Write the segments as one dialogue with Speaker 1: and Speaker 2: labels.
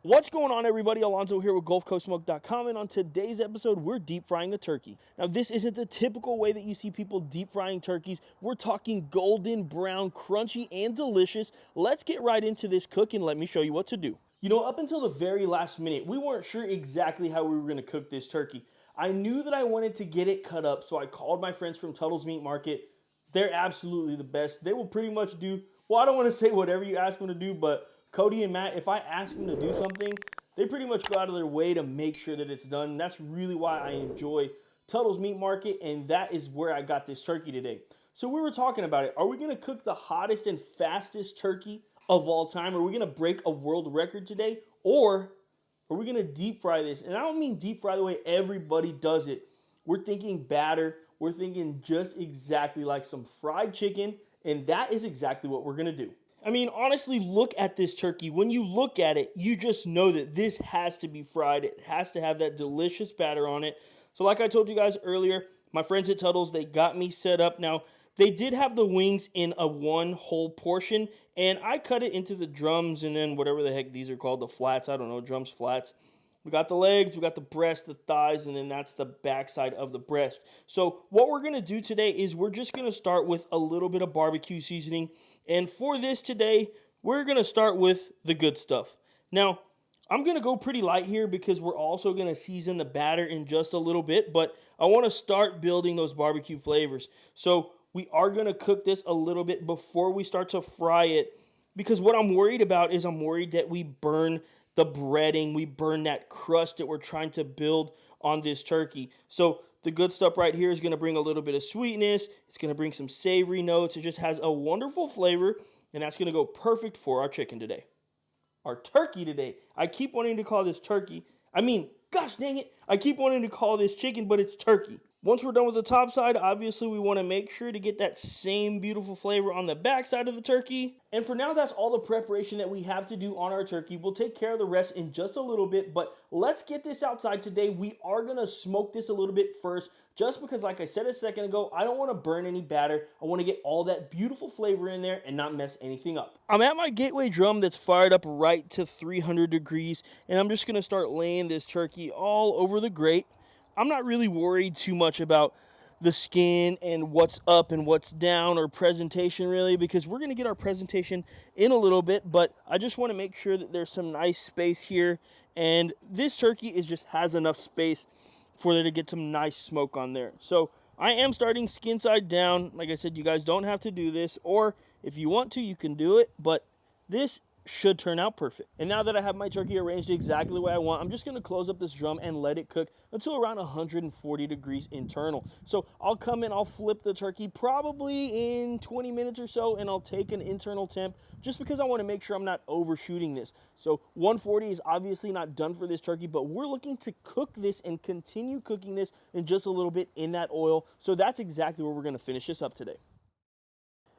Speaker 1: What's going on, everybody? Alonzo here with GulfCoastSmoke.com, and on today's episode, we're deep frying a turkey. Now, this isn't the typical way that you see people deep frying turkeys. We're talking golden brown, crunchy, and delicious. Let's get right into this cook, and let me show you what to do. You know, up until the very last minute, we weren't sure exactly how we were going to cook this turkey. I knew that I wanted to get it cut up, so I called my friends from Tuttle's Meat Market. They're absolutely the best. They will pretty much do, well, I don't want to say whatever you ask them to do, but Cody and Matt, if I ask them to do something, they pretty much go out of their way to make sure that it's done. That's really why I enjoy Tuttle's Meat Market, and that is where I got this turkey today. So we were talking about it. Are we going to cook the hottest and fastest turkey of all time? Are we going to break a world record today? Or are we going to deep fry this? And I don't mean deep fry the way everybody does it. We're thinking batter. We're thinking just exactly like some fried chicken, and that is exactly what we're going to do. I mean, honestly, look at this turkey. When you look at it, you just know that this has to be fried. It has to have that delicious batter on it. So like I told you guys earlier, my friends at Tuttle's, they got me set up. Now, they did have the wings in a one whole portion, and I cut it into the drums and then whatever the heck these are called, the flats. I don't know, drums, flats. We got the legs, we got the breast, the thighs, and then that's the backside of the breast. So what we're going to do today is we're just going to start with a little bit of barbecue seasoning. And for this today, we're going to start with the good stuff. Now, I'm going to go pretty light here because we're also going to season the batter in just a little bit, but I want to start building those barbecue flavors. So we are going to cook this a little bit before we start to fry it, because what I'm worried about is I'm worried that we burn the breading, we burn that crust that we're trying to build on this turkey. So the good stuff right here is going to bring a little bit of sweetness. It's going to bring some savory notes. It just has a wonderful flavor, and that's going to go perfect for our chicken today. Our turkey today. I keep wanting to call this turkey. I mean, gosh dang it. I keep wanting to call this chicken, but it's turkey. Once we're done with the top side, obviously we want to make sure to get that same beautiful flavor on the back side of the turkey. And for now, that's all the preparation that we have to do on our turkey. We'll take care of the rest in just a little bit, but let's get this outside today. We are going to smoke this a little bit first, just because, like I said a second ago, I don't want to burn any batter. I want to get all that beautiful flavor in there and not mess anything up. I'm at my gateway drum that's fired up right to 300 degrees, and I'm just going to start laying this turkey all over the grate. I'm not really worried too much about the skin and what's up and what's down or presentation really, because we're going to get our presentation in a little bit, but I just want to make sure that there's some nice space here, and this turkey just has enough space for there to get some nice smoke on there. So I am starting skin side down. Like I said, you guys don't have to do this, or if you want to, you can do it, but this should turn out perfect. And now that I have my turkey arranged exactly the way I want, I'm just going to close up this drum and let it cook until around 140 degrees internal. So I'll come in, I'll flip the turkey probably in 20 minutes or so, and I'll take an internal temp just because I want to make sure I'm not overshooting this. So 140 is obviously not done for this turkey, but we're looking to cook this and continue cooking this in just a little bit in that oil. So that's exactly where we're going to finish this up today.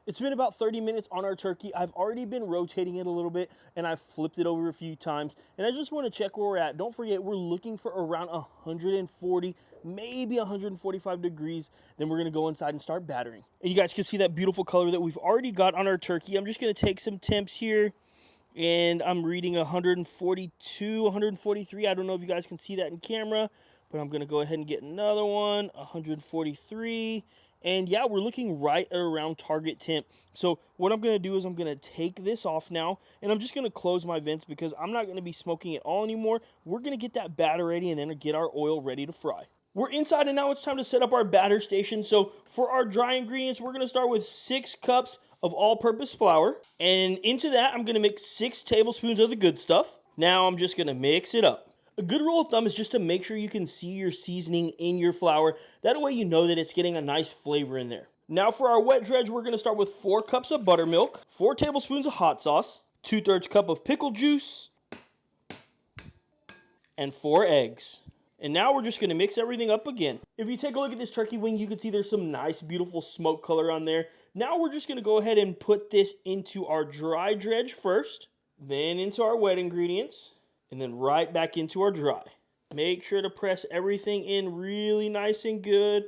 Speaker 1: It's been about 30 minutes on our turkey. I've already been rotating it a little bit, and I've flipped it over a few times. And I just want to check where we're at. Don't forget, we're looking for around 140, maybe 145 degrees. Then we're going to go inside and start battering. And you guys can see that beautiful color that we've already got on our turkey. I'm just going to take some temps here, and I'm reading 142, 143. I don't know if you guys can see that in camera, but I'm going to go ahead and get another one, 143. And yeah, we're looking right at around target temp. So what I'm going to do is I'm going to take this off now, and I'm just going to close my vents because I'm not going to be smoking it all anymore. We're going to get that batter ready and then get our oil ready to fry. We're inside, and now it's time to set up our batter station. So for our dry ingredients, we're going to start with 6 cups of all-purpose flour. And into that, I'm going to mix 6 tablespoons of the good stuff. Now I'm just going to mix it up. A good rule of thumb is just to make sure you can see your seasoning in your flour. That way you know that it's getting a nice flavor in there. Now for our wet dredge, we're going to start with 4 cups of buttermilk, 4 tablespoons of hot sauce, 2/3 cup of pickle juice, and 4 eggs. And now we're just going to mix everything up again. If you take a look at this turkey wing, you can see there's some nice, beautiful smoke color on there. Now we're just going to go ahead and put this into our dry dredge first, then into our wet ingredients, and then right back into our dry. Make sure to press everything in really nice and good.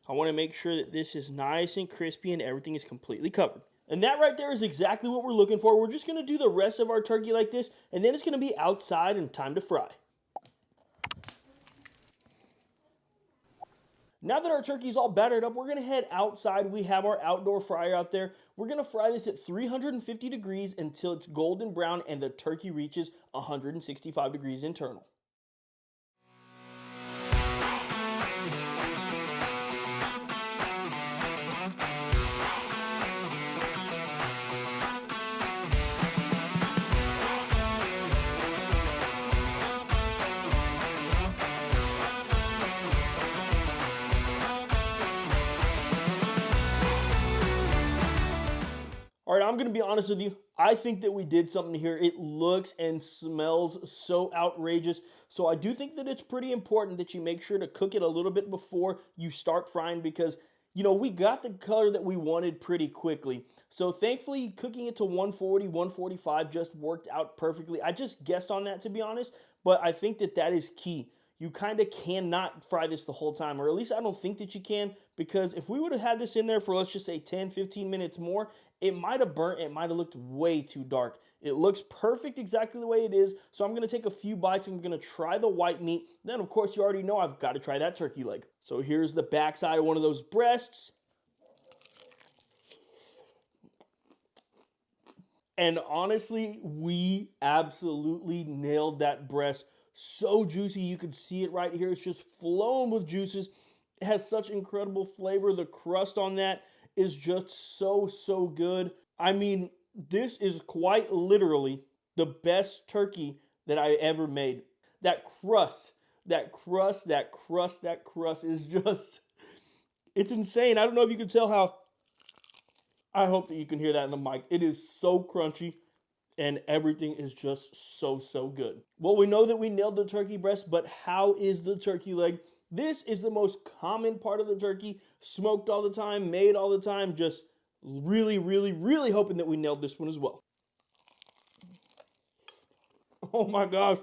Speaker 1: I want to make sure that this is nice and crispy and everything is completely covered. And that right there is exactly what we're looking for. We're just gonna do the rest of our turkey like this, and then it's gonna be outside and time to fry. Now that our turkey's all battered up, we're gonna head outside. We have our outdoor fryer out there. We're gonna fry this at 350 degrees until it's golden brown and the turkey reaches 165 degrees internal. All right, I'm going to be honest with you. I think that we did something here. It looks and smells so outrageous. So I do think that it's pretty important that you make sure to cook it a little bit before you start frying because, we got the color that we wanted pretty quickly. So thankfully, cooking it to 140, 145 just worked out perfectly. I just guessed on that, to be honest, but I think that that is key. You kind of cannot fry this the whole time, or at least I don't think that you can, because if we would have had this in there for, let's just say 10, 15 minutes more, it might have burnt, it might have looked way too dark. It looks perfect exactly the way it is, so I'm going to take a few bites and I'm going to try the white meat. Then, of course, you already know I've got to try that turkey leg. So here's the backside of one of those breasts. And honestly, we absolutely nailed that breast. So juicy, you can see it right here. It's just flowing with juices. It has such incredible flavor. The crust on that is just so good. I mean, this is quite literally the best turkey that I ever made. That crust is just, it's insane. I don't know if you can tell how, I hope that you can hear that in the mic. It is so crunchy and everything is just so good. Well, we know that we nailed the turkey breast, but how is the turkey leg? This is the most common part of the turkey, smoked all the time, made all the time, just really hoping that we nailed this one as well. Oh my gosh,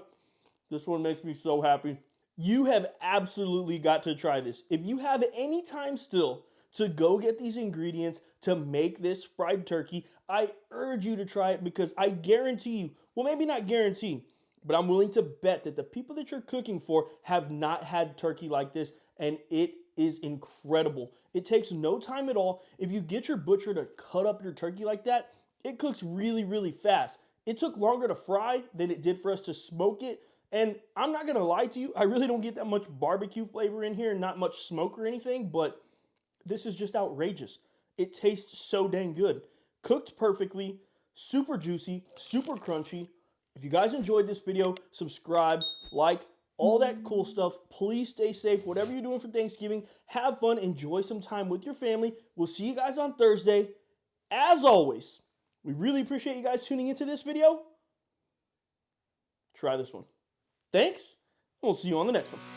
Speaker 1: this one makes me so happy. You have absolutely got to try this. If you have any time still to go get these ingredients to make this fried turkey, I urge you to try it because I guarantee you, well, maybe not guarantee, but I'm willing to bet that the people that you're cooking for have not had turkey like this, and it is incredible. It takes no time at all. If you get your butcher to cut up your turkey like that, it cooks really fast. It took longer to fry than it did for us to smoke it, and I'm not gonna lie to you, I really don't get that much barbecue flavor in here, not much smoke or anything, but this is just outrageous. It tastes so dang good. Cooked perfectly, super juicy, super crunchy. If you guys enjoyed this video, subscribe, like, all that cool stuff. Please stay safe. Whatever you're doing for Thanksgiving, have fun, enjoy some time with your family. We'll see you guys on Thursday. As always, we really appreciate you guys tuning into this video. Try this one. Thanks, and we'll see you on the next one.